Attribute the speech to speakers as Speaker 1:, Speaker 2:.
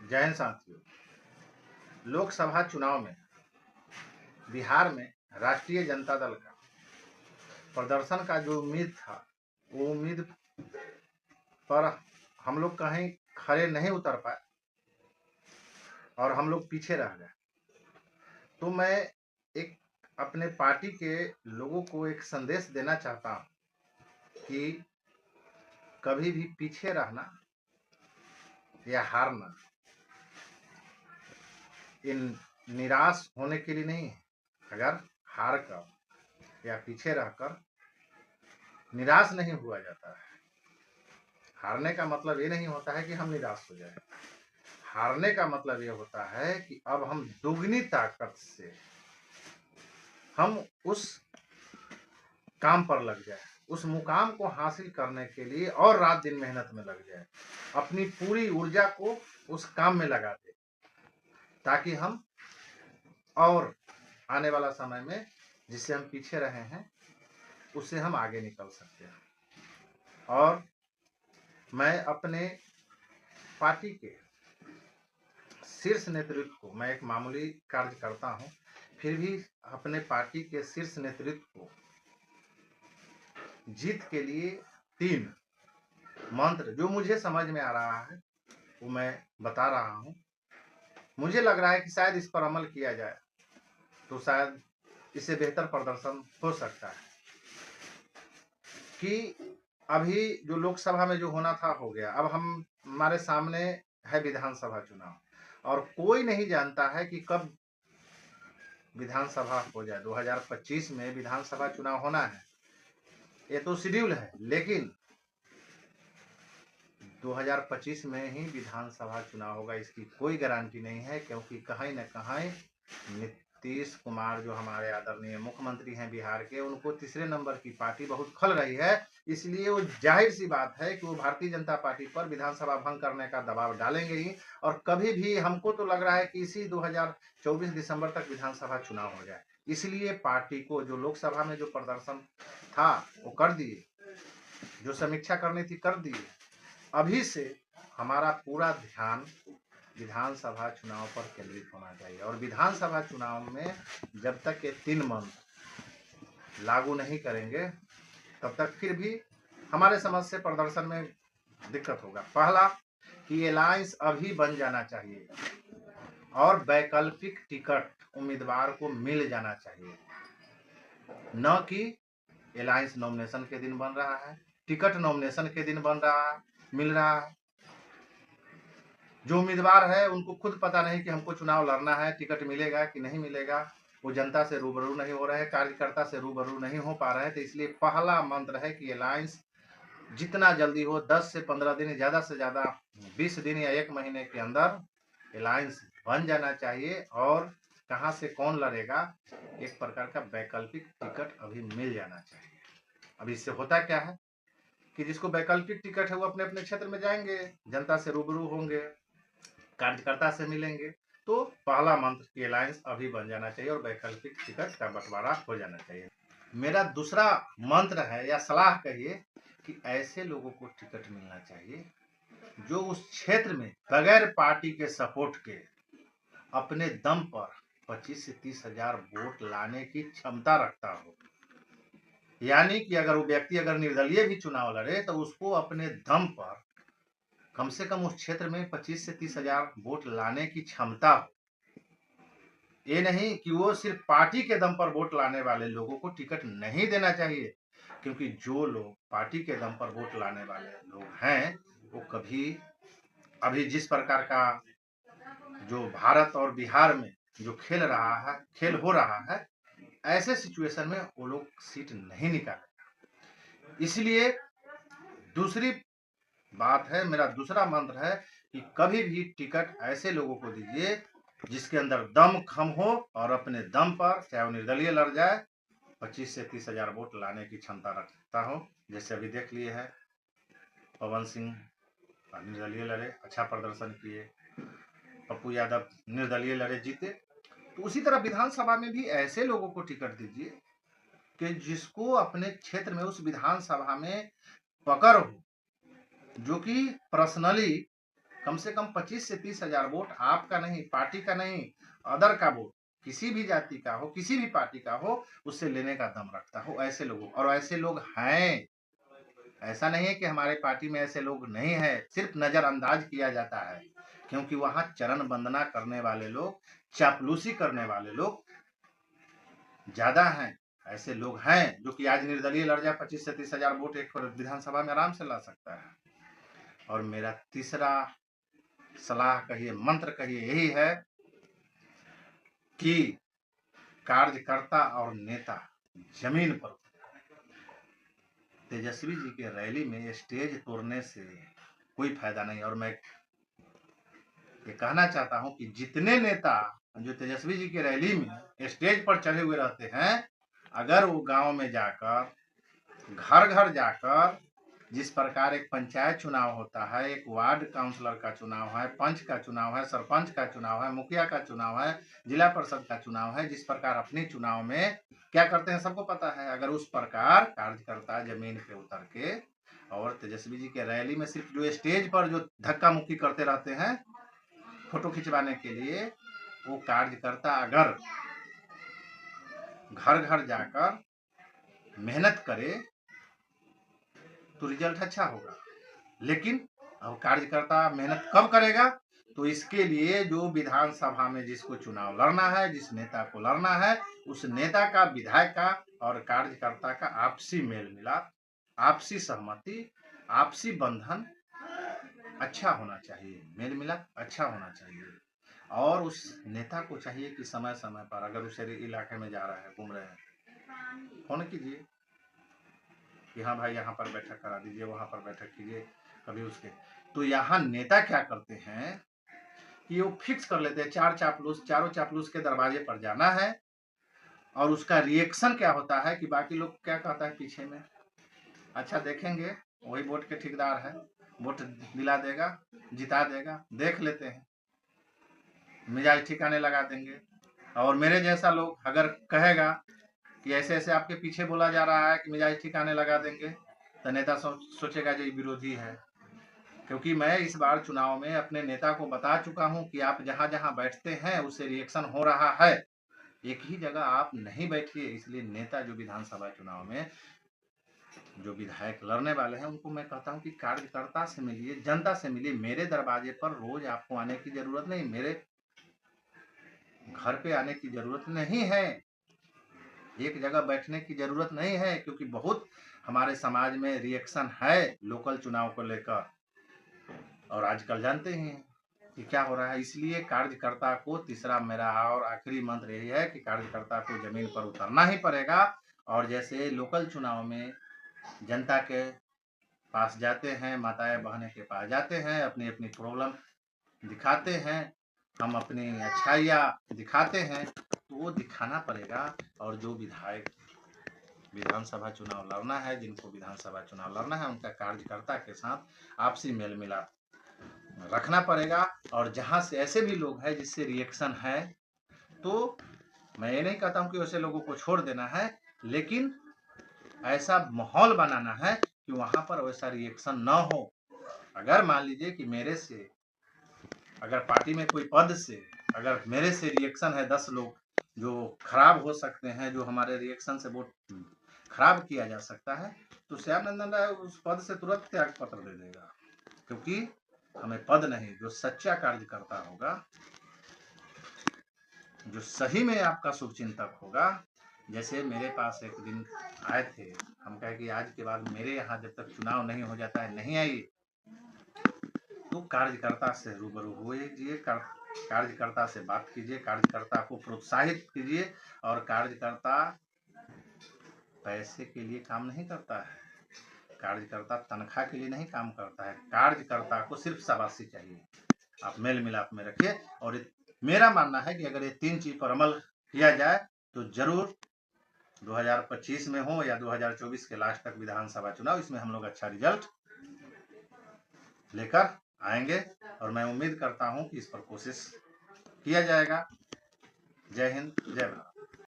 Speaker 1: जय हिंद साथियों। लोकसभा चुनाव में बिहार में राष्ट्रीय जनता दल का प्रदर्शन का जो उम्मीद था, वो उम्मीद पर हम लोग कहीं खरे नहीं उतर पाए और हम लोग पीछे रह गए। तो मैं एक अपने पार्टी के लोगों को एक संदेश देना चाहता हूँ कि कभी भी पीछे रहना या हारना इन निराश होने के लिए नहीं है। अगर हार कर या पीछे रहकर निराश नहीं हुआ जाता है, हारने का मतलब ये नहीं होता है कि हम निराश हो जाए। हारने का मतलब ये होता है कि अब हम दुगनी ताकत से हम उस काम पर लग जाए, उस मुकाम को हासिल करने के लिए और रात दिन मेहनत में लग जाए, अपनी पूरी ऊर्जा को उस काम में लगा दे, ताकि हम और आने वाला समय में जिससे हम पीछे रहे हैं उससे हम आगे निकल सकते हैं। और मैं अपने पार्टी के शीर्ष नेतृत्व को, मैं एक मामूली कार्य करता हूं, फिर भी अपने पार्टी के शीर्ष नेतृत्व को जीत के लिए 3 मंत्र जो मुझे समझ में आ रहा है वो मैं बता रहा हूं। मुझे लग रहा है कि शायद इस पर अमल किया जाए तो शायद इससे बेहतर प्रदर्शन हो सकता है। कि अभी जो लोकसभा में जो होना था हो गया, अब हमारे सामने है विधानसभा चुनाव और कोई नहीं जानता है कि कब विधानसभा हो जाए। 2025 में विधानसभा चुनाव होना है, ये तो शेड्यूल है, लेकिन 2025 में ही विधानसभा चुनाव होगा इसकी कोई गारंटी नहीं है, क्योंकि कहीं न कहीं नीतीश कुमार जो हमारे आदरणीय मुख्यमंत्री हैं बिहार के, उनको तीसरे नंबर की पार्टी बहुत खल रही है। इसलिए वो जाहिर सी बात है कि वो भारतीय जनता पार्टी पर विधानसभा भंग करने का दबाव डालेंगे ही। और कभी भी हमको तो लग रहा है कि इसी 2024 दिसंबर तक विधानसभा चुनाव हो जाए। इसलिए पार्टी को जो लोकसभा में जो प्रदर्शन था वो कर दिए, जो समीक्षा करनी थी कर दिए। अभी से हमारा पूरा ध्यान विधानसभा चुनाव पर केंद्रित होना चाहिए और विधानसभा चुनाव में जब तक ये 3 मंत्र लागू नहीं करेंगे तब तक फिर भी हमारे समझ से प्रदर्शन में दिक्कत होगा। पहला कि अलायंस अभी बन जाना चाहिए और वैकल्पिक टिकट उम्मीदवार को मिल जाना चाहिए, न कि अलायंस नॉमिनेशन के दिन बन रहा है, टिकट नॉमिनेशन के दिन बन रहा है, मिल रहा है। जो उम्मीदवार है उनको खुद पता नहीं कि हमको चुनाव लड़ना है, टिकट मिलेगा कि नहीं मिलेगा। वो जनता से रूबरू नहीं हो रहे, कार्यकर्ता से रूबरू नहीं हो पा रहे। तो इसलिए पहला मंत्र है कि अलायंस जितना जल्दी हो, 10 से 15 दिन, ज़्यादा से ज़्यादा 20 दिन या 1 महीने के अंदर अलायंस बन जाना चाहिए। और कहाँ से कौन लड़ेगा, एक प्रकार का वैकल्पिक टिकट अभी मिल जाना चाहिए। अभी इससे होता क्या है कि जिसको वैकल्पिक टिकट है वो अपने अपने क्षेत्र में जाएंगे, जनता से रूबरू होंगे, कार्यकर्ता से मिलेंगे। तो पहला मंत्र की अलायंस अभी बन जाना चाहिए और वैकल्पिक टिकट का बंटवारा हो जाना चाहिए। मेरा दूसरा मंत्र है या सलाह कहिए कि ऐसे लोगों को टिकट मिलना चाहिए जो उस क्षेत्र में बगैर पार्टी के सपोर्ट के अपने दम पर 25 से 30 हजार वोट लाने की क्षमता रखता हो। यानी कि अगर वो व्यक्ति अगर निर्दलीय भी चुनाव लड़े तो उसको अपने दम पर कम से कम उस क्षेत्र में 25 से 30 हजार वोट लाने की क्षमता हो। ये नहीं कि वो सिर्फ पार्टी के दम पर वोट लाने वाले लोगों को टिकट नहीं देना चाहिए, क्योंकि जो लोग पार्टी के दम पर वोट लाने वाले लोग हैं वो कभी, अभी जिस प्रकार का जो भारत और बिहार में जो खेल हो रहा है, ऐसे सिचुएशन में वो लोग सीट नहीं निकाले। इसलिए दूसरी बात है, मेरा दूसरा मंत्र है कि कभी भी टिकट ऐसे लोगों को दीजिए जिसके अंदर दम खम हो और अपने दम पर, चाहे वो निर्दलीय लड़ जाए, 25 से 30 हजार वोट लाने की क्षमता रखता हो। जैसे अभी देख लिए है, पवन सिंह निर्दलीय लड़े, अच्छा प्रदर्शन किए, पप्पू यादव निर्दलीय लड़े, जीते। तो उसी तरह विधानसभा में भी ऐसे लोगों को टिकट दीजिए कि जिसको अपने क्षेत्र में, उस विधानसभा में पकड़ हो, जो कि पर्सनली कम से कम 25 से 30 हजार वोट आपका नहीं, पार्टी का नहीं, अदर का वोट, किसी भी जाति का हो, किसी भी पार्टी का हो, उससे लेने का दम रखता हो ऐसे लोगों, और ऐसे लोग हैं। ऐसा नहीं है कि हमारे पार्टी में ऐसे लोग नहीं है, सिर्फ नजरअंदाज किया जाता है, क्योंकि वहां चरण वंदना करने वाले लोग, चापलूसी करने वाले लोग ज्यादा हैं। ऐसे लोग हैं जो कि आज निर्दलीय लड़ जाए 25 से 30 हजार वोट एक विधानसभा में आराम से ला सकता है। और मेरा तीसरा सलाह कहिए, मंत्र कहिए, यही है कि कार्यकर्ता और नेता जमीन पर, तेजस्वी जी के रैली में स्टेज तोड़ने से कोई फायदा नहीं। और मैं ये कहना चाहता हूं कि जितने नेता जो तेजस्वी जी की रैली में स्टेज पर चढ़े हुए रहते हैं, अगर वो गांव में जाकर, घर घर जाकर, जिस प्रकार एक पंचायत चुनाव होता है, एक वार्ड काउंसलर का चुनाव है, पंच का चुनाव है, सरपंच का चुनाव है, मुखिया का चुनाव है, जिला परिषद का चुनाव है, जिस प्रकार अपने चुनाव में क्या करते हैं सबको पता है, अगर उस प्रकार कार्यकर्ता जमीन पे उतर के, और तेजस्वी जी के रैली में सिर्फ जो स्टेज पर जो धक्का मुक्की करते रहते हैं फोटो खिंचवाने के लिए, वो कार्यकर्ता अगर घर घर जाकर मेहनत करे तो रिजल्ट अच्छा होगा। लेकिन अब कार्यकर्ता मेहनत कब करेगा, तो इसके लिए जो विधानसभा में जिसको चुनाव लड़ना है, जिस नेता को लड़ना है, उस नेता का, विधायक का और कार्यकर्ता का आपसी मेल मिलाप, आपसी सहमति, आपसी बंधन अच्छा होना चाहिए, मेल मिलाप अच्छा होना चाहिए। और उस नेता को चाहिए कि समय समय पर, अगर उस इलाके में जा रहा है, घूम रहे हैं, फोन कीजिए कि हाँ भाई यहाँ पर बैठक करा दीजिए, वहां पर बैठक कीजिए कभी उसके। तो यहाँ नेता क्या करते हैं कि वो फिक्स कर लेते हैं, चारों चापलूस के दरवाजे पर जाना है, और उसका रिएक्शन क्या होता है कि बाकी लोग क्या कहता है पीछे में, अच्छा देखेंगे, वही वोट के ठेकेदार है, वोट दिला देगा, जिता देगा, देख लेते हैं, मिजाज ठिकाने लगा देंगे। और मेरे जैसा लोग अगर कहेगा कि ऐसे ऐसे आपके पीछे बोला जा रहा है कि मिजाज ठिकाने लगा देंगे, तो नेता सोचेगा जो विरोधी है। क्योंकि मैं इस बार चुनाव में अपने नेता को बता चुका हूं कि आप जहां जहां बैठते हैं उससे रिएक्शन हो रहा है, एक ही जगह आप नहीं बैठिए। इसलिए नेता जो विधानसभा चुनाव में जो विधायक लड़ने वाले हैं, उनको मैं कहता हूं कि कार्यकर्ता से मिलिए, जनता से मिलिए। मेरे दरवाजे पर रोज आपको आने की जरूरत नहीं, मेरे घर पे आने की जरूरत नहीं है, एक जगह बैठने की जरूरत नहीं है, क्योंकि बहुत हमारे समाज में रिएक्शन है लोकल चुनाव को लेकर, और आजकल जानते ही हैं कि क्या हो रहा है। इसलिए कार्यकर्ता को, तीसरा मेरा और आखिरी मंत्र यही है कि कार्यकर्ता को जमीन पर उतरना ही पड़ेगा। और जैसे लोकल चुनाव में जनता के पास जाते हैं, माताएं बहनें के पास जाते हैं, अपनी अपनी प्रॉब्लम दिखाते हैं, हम अपनी अच्छाइयाँ दिखाते हैं, तो वो दिखाना पड़ेगा। और जो विधायक विधानसभा चुनाव लड़ना है, जिनको विधानसभा चुनाव लड़ना है, उनका कार्यकर्ता के साथ आपसी मेल मिलाप रखना पड़ेगा। और जहां से ऐसे भी लोग हैं जिससे रिएक्शन है, तो मैं ये नहीं कहता हूं कि वैसे लोगों को छोड़ देना है, लेकिन ऐसा माहौल बनाना है कि वहां पर वैसा रिएक्शन न हो। अगर मान लीजिए कि मेरे से, अगर पार्टी में कोई पद से अगर मेरे से रिएक्शन है 10 लोग जो खराब हो सकते हैं, जो हमारे रिएक्शन से वोट खराब किया जा सकता है, तो श्याम नंदन राय उस पद से तुरंत त्याग पत्र दे देगा। क्योंकि हमें पद नहीं, जो सच्चा कार्यकर्ता होगा, जो सही में आपका शुभचिंतक होगा। जैसे मेरे पास एक दिन आए थे, हम कहे कि आज के बाद मेरे यहाँ जब तक चुनाव नहीं हो जाता है नहीं आइए, तो कार्यकर्ता से रूबरू होइए, कार्यकर्ता से बात कीजिए, कार्यकर्ता को प्रोत्साहित कीजिए। और कार्यकर्ता पैसे के लिए काम नहीं करता है, कार्यकर्ता तनख्वाह के लिए नहीं काम करता है, कार्यकर्ता को सिर्फ शाबाशी चाहिए। आप मेल मिलाप में रखिए। और मेरा मानना है कि अगर ये 3 चीज पर अमल किया जाए तो जरूर 2025 में हो या 2024 के लास्ट तक विधानसभा चुनाव, इसमें हम लोग अच्छा रिजल्ट लेकर आएंगे। और मैं उम्मीद करता हूं कि इस पर कोशिश किया जाएगा। जय हिंद, जय भारत।